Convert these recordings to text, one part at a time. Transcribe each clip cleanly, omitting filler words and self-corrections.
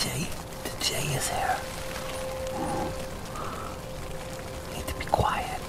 The jay is here. Need to be quiet.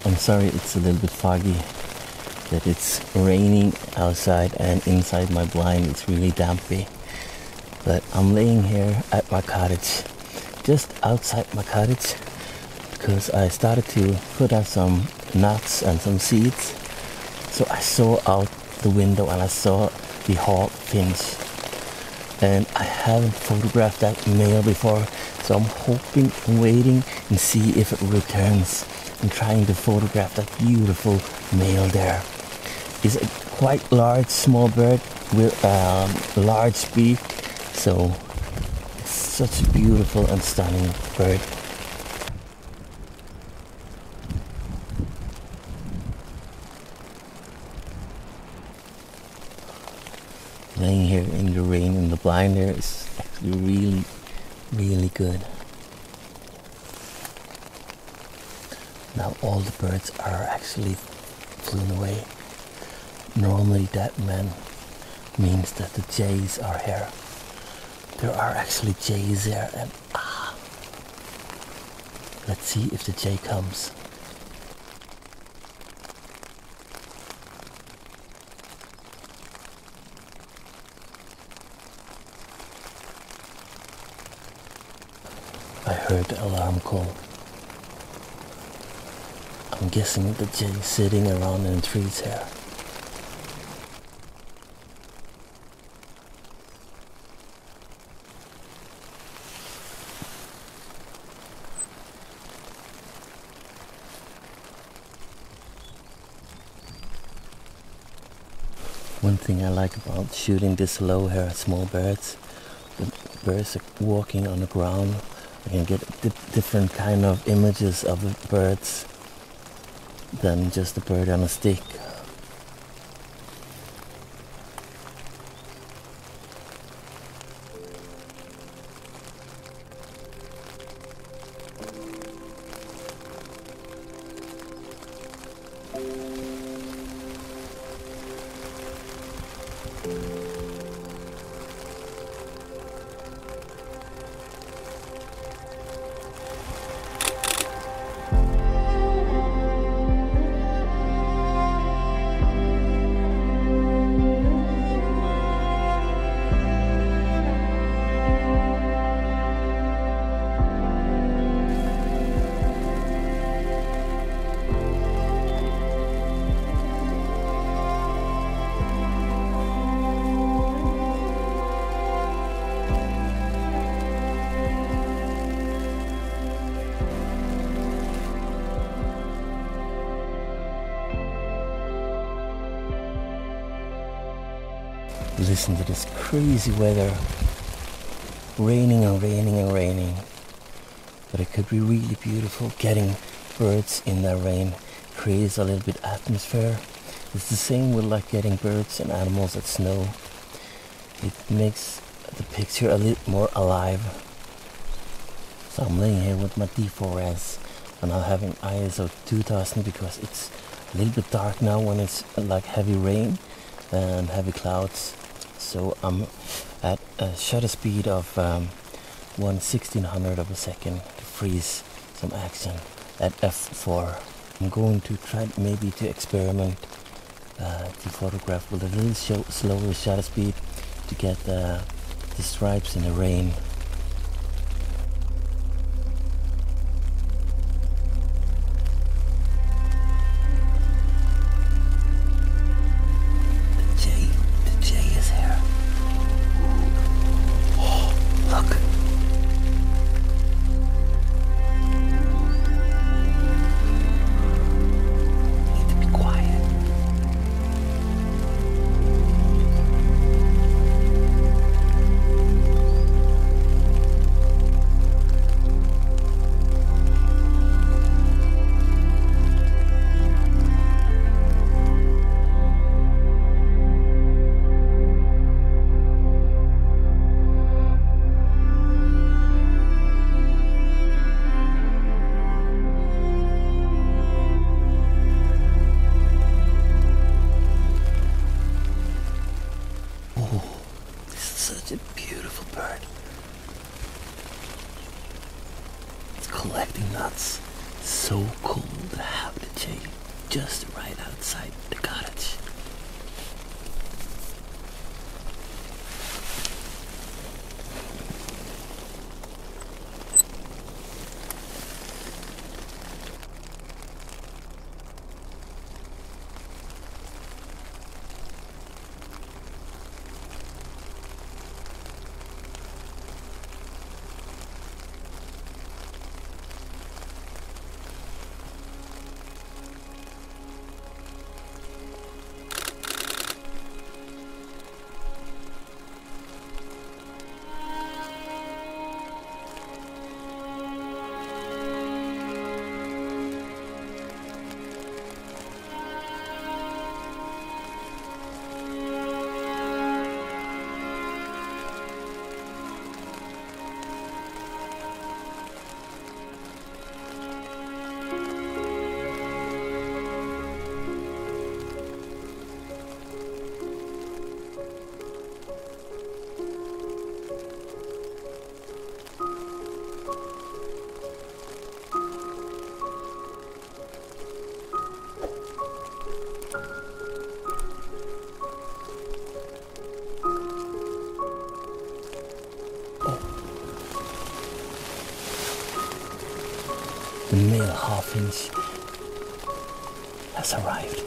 I'm sorry it's a little bit foggy, that it's raining outside and inside my blind it's really dampy. But I'm laying here at my cottage, just outside my cottage, because I started to put out some nuts and some seeds. So I saw out the window and I saw the hawk finch. And I haven't photographed that male before, so I'm hoping and waiting and see if it returns. I'm trying to photograph that beautiful male there. It's a quite large small bird with a large beak, so it's such a beautiful and stunning bird. Laying here in the rain in the blind there is actually really good. Now all the birds are actually flown away. Normally that means that the jays are here. There are actually jays there, and let's see if the jay comes. I heard the alarm call. I'm guessing the jay is sitting around in the trees here. One thing I like about shooting this low here at small birds, the birds are walking on the ground. I can get different kind of images of the birds than just a bird on a stick. Listen to this crazy weather. Raining and raining and raining. But it could be really beautiful. Getting birds in that rain creates a little bit atmosphere. It's the same with like getting birds and animals at snow. It makes the picture a little more alive. So I'm laying here with my D4S and I'm having ISO 2000 because it's a little bit dark now when it's like heavy rain and heavy clouds. So I'm at a shutter speed of 1/1600 of a second to freeze some action at f4. I'm going to try maybe to experiment to photograph with a little slower shutter speed to get the stripes in the rain. collecting nuts. So cool to have the shade just right outside the cottage. The male half-inch has arrived.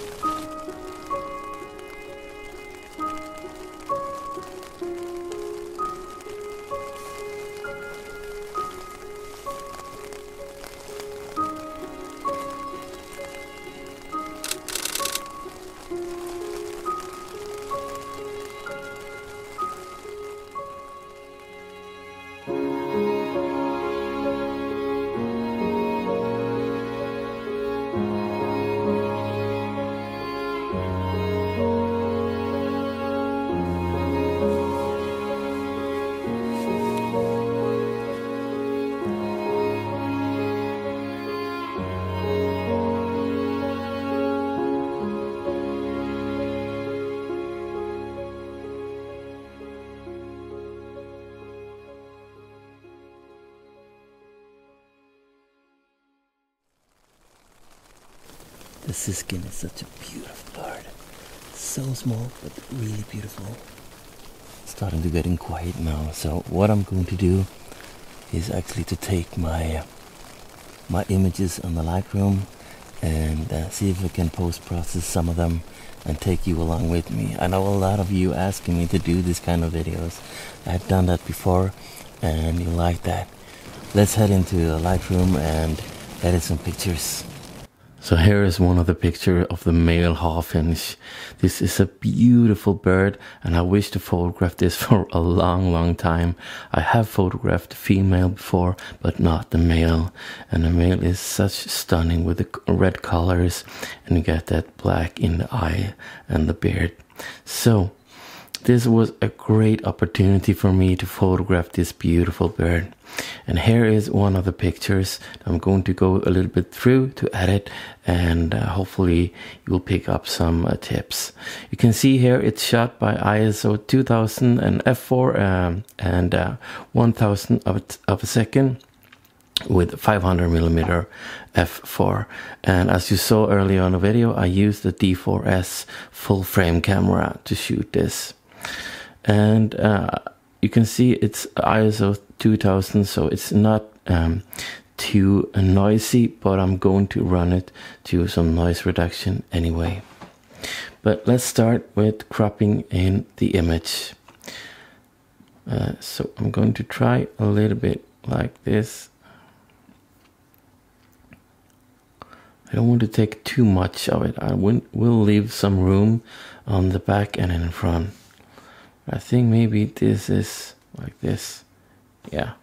The siskin is such a beautiful bird. So small, but really beautiful. It's starting to getting quiet now, so what I'm going to do is actually to take my images on the Lightroom and see if I can post-process some of them and take you along with me. I know a lot of you asking me to do this kind of videos. I've done that before and you like that. Let's head into the Lightroom and edit some pictures. So here is one of the pictures of the male half-inch. This is a beautiful bird and I wish to photograph this for a long time. I have photographed the female before, but not the male. And the male is such stunning with the red colors and you get that black in the eye and the beard. So this was a great opportunity for me to photograph this beautiful bird. And here is one of the pictures. I'm going to go a little bit through to edit and hopefully you'll pick up some tips. You can see here it's shot by ISO 2000 and f4 and 1000 of a second with 500mm f4. And as you saw earlier on the video, I used the D4S full frame camera to shoot this. And you can see it's ISO 2000, so it's not too noisy, but I'm going to run it to some noise reduction anyway. But let's start with cropping in the image. So I'm going to try a little bit like this. I don't want to take too much of it. I will leave some room on the back and in front. I think maybe this is like this. Yeah,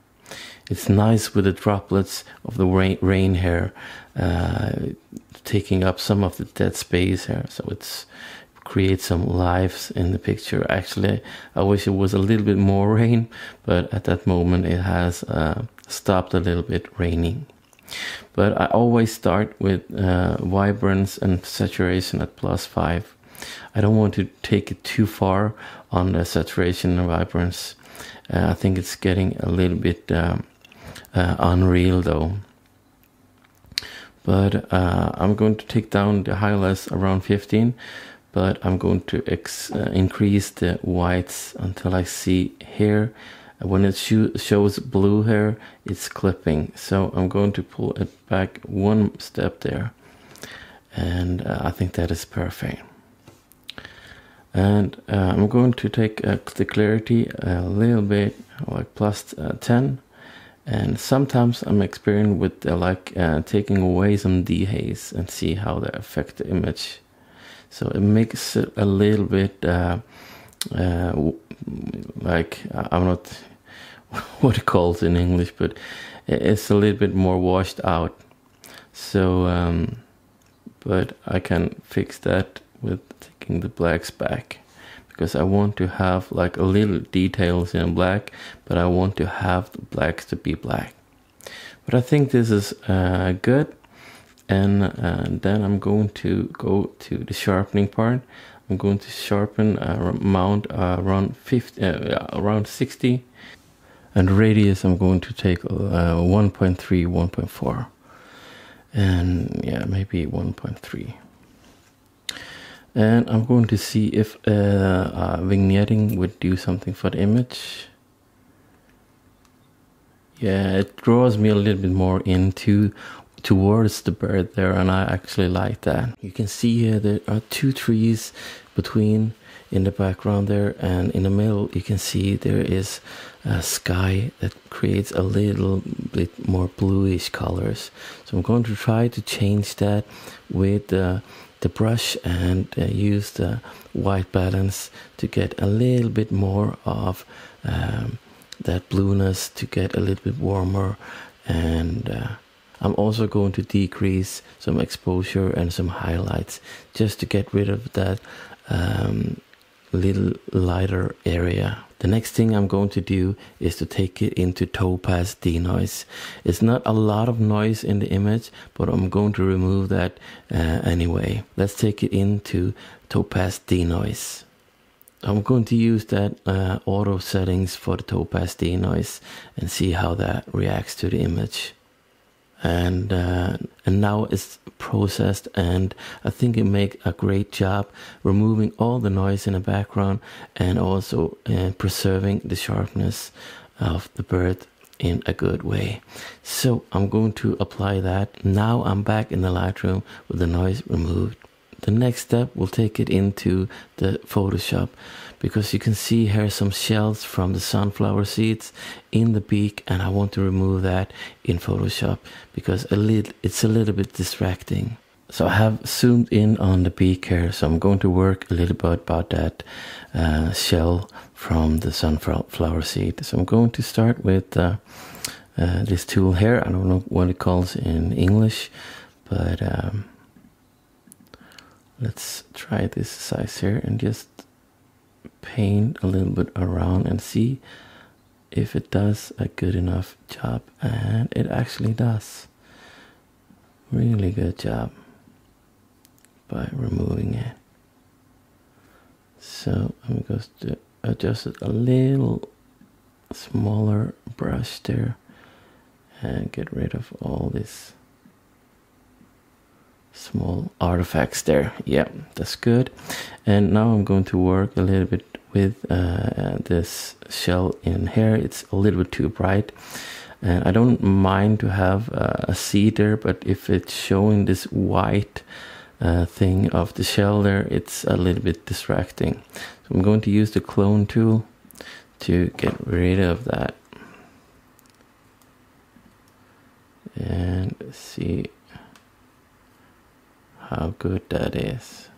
it's nice with the droplets of the rain here taking up some of the dead space here, so it's creates some lives in the picture. Actually, I wish it was a little bit more rain, but at that moment it has stopped a little bit raining. But I always start with vibrance and saturation at +5. I don't want to take it too far on the saturation and vibrance. I think it's getting a little bit unreal though. but I'm going to take down the highlights around 15, but I'm going to increase the whites until I see here. When it shows blue here, it's clipping, so I'm going to pull it back one step there, and I think that is perfect. And I'm going to take the clarity a little bit, like plus 10, and sometimes I'm experimenting with taking away some dehaze and see how that affects the image. So it makes it a little bit like, I'm not what it calls in English, but it's a little bit more washed out. So but I can fix that with taking the blacks back, because I want to have like a little details in black, but I want to have the blacks to be black. But I think this is good. And then I'm going to go to the sharpening part. I'm going to sharpen amount around 50, around 60, and radius I'm going to take 1.3, 1.4, and yeah, maybe 1.3. And I'm going to see if vignetting would do something for the image. Yeah, it draws me a little bit more towards the bird there, and I actually like that. You can see here there are two trees between in the background there, and in the middle you can see there is a sky that creates a little bit more bluish colors. So I'm going to try to change that with the brush and use the white balance to get a little bit more of that blueness, to get a little bit warmer. And I'm also going to decrease some exposure and some highlights just to get rid of that little lighter area. The next thing I'm going to do is to take it into Topaz Denoise. It's not a lot of noise in the image, but I'm going to remove that anyway. Let's take it into Topaz Denoise. I'm going to use that auto settings for the Topaz Denoise and see how that reacts to the image. And now it's processed, and I think it makes a great job removing all the noise in the background and also preserving the sharpness of the bird in a good way. So I'm going to apply that. Now I'm back in the Lightroom with the noise removed. The next step, we'll take it into the Photoshop, because you can see here some shells from the sunflower seeds in the beak, and I want to remove that in Photoshop because it's a little bit distracting. So I have zoomed in on the beak here, so I'm going to work a little bit about that shell from the sunflower seed. So I'm going to start with this tool here. I don't know what it calls in English, but let's try this size here and just paint a little bit around and see if it does a good enough job. And it actually does. Really good job by removing it. So I'm going to adjust it a little smaller brush there and get rid of all this small artifacts there. Yeah, that's good. And now I'm going to work a little bit with this shell in here. It's a little bit too bright, and I don't mind to have a seed there, but if it's showing this white thing of the shell there, it's a little bit distracting. So I'm going to use the clone tool to get rid of that and see how good that is.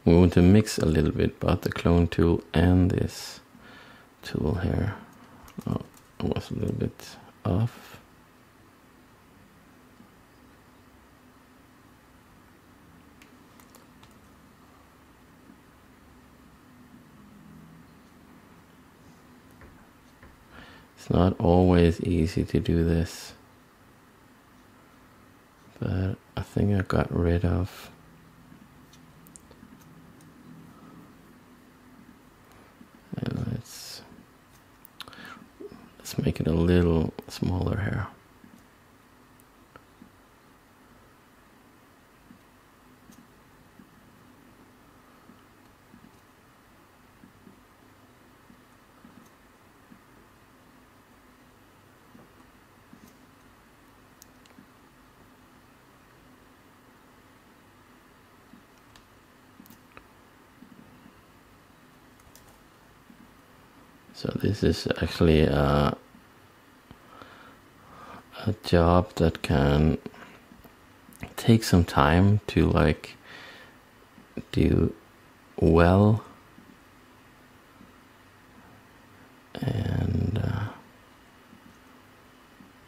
We want to mix a little bit about the clone tool and this tool here. Oh, it was a little bit off. It's not always easy to do this, but I think I got rid of and let's make it a little smaller here. So this is actually a job that can take some time to like do well, and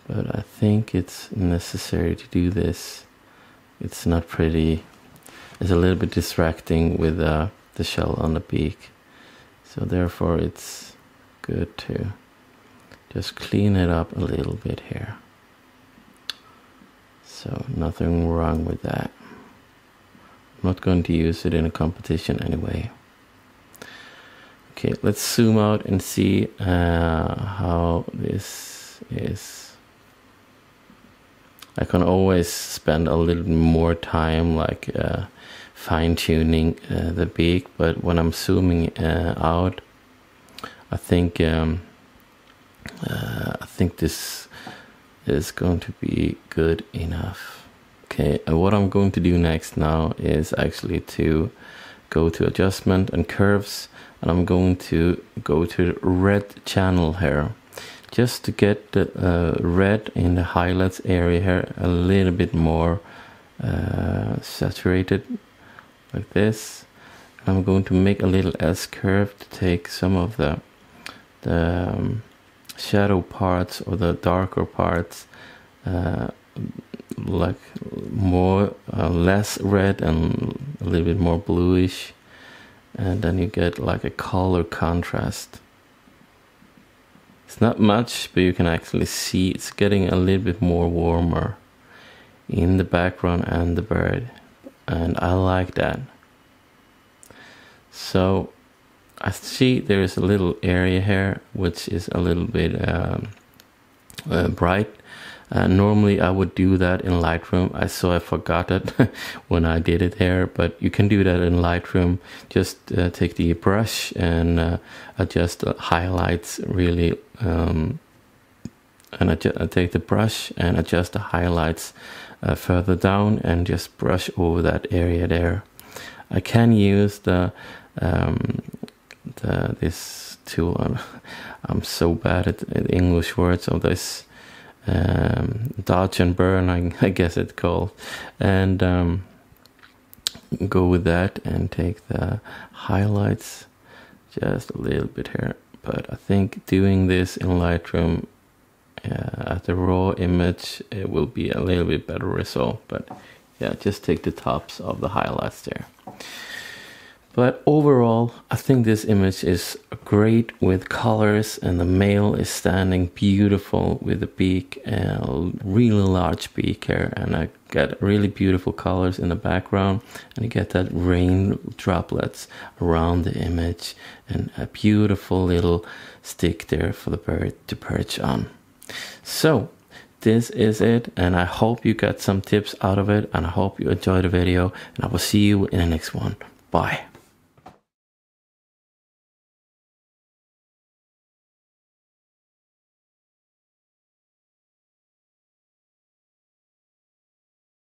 but I think it's necessary to do this. It's not pretty. It's a little bit distracting with the shell on the beak, so therefore it's good to just clean it up a little bit here. So nothing wrong with that. I'm not going to use it in a competition anyway. Okay, let's zoom out and see how this is. I can always spend a little more time like fine-tuning the beak, but when I'm zooming out, I think this is going to be good enough. Okay, and what I'm going to do next now is actually to go to adjustment and curves, and I'm going to go to the red channel here, just to get the red in the highlights area here a little bit more saturated, like this. I'm going to make a little S curve to take some of the shadow parts or the darker parts, like more less red and a little bit more bluish, and then you get like a color contrast. It's not much, but you can actually see it's getting a little bit more warmer in the background and the bird, and I like that. So I see there is a little area here which is a little bit bright. Normally I would do that in Lightroom. I forgot it when I did it here, but you can do that in Lightroom. Just take the brush and adjust the highlights really, and take the brush and adjust the highlights further down and just brush over that area there. I can use this tool. I'm so bad at English words of this. Dodge and burn, I guess it's called, and go with that and take the highlights just a little bit here. But I think doing this in Lightroom at the raw image, it will be a little bit better result. But yeah, just take the tops of the highlights there. But overall, I think this image is great with colors, and the male is standing beautiful with the beak, a really large beak here, and I get really beautiful colors in the background, and you get that rain droplets around the image, and a beautiful little stick there for the bird to perch on. So this is it, and I hope you got some tips out of it, and I hope you enjoyed the video, and I will see you in the next one. Bye.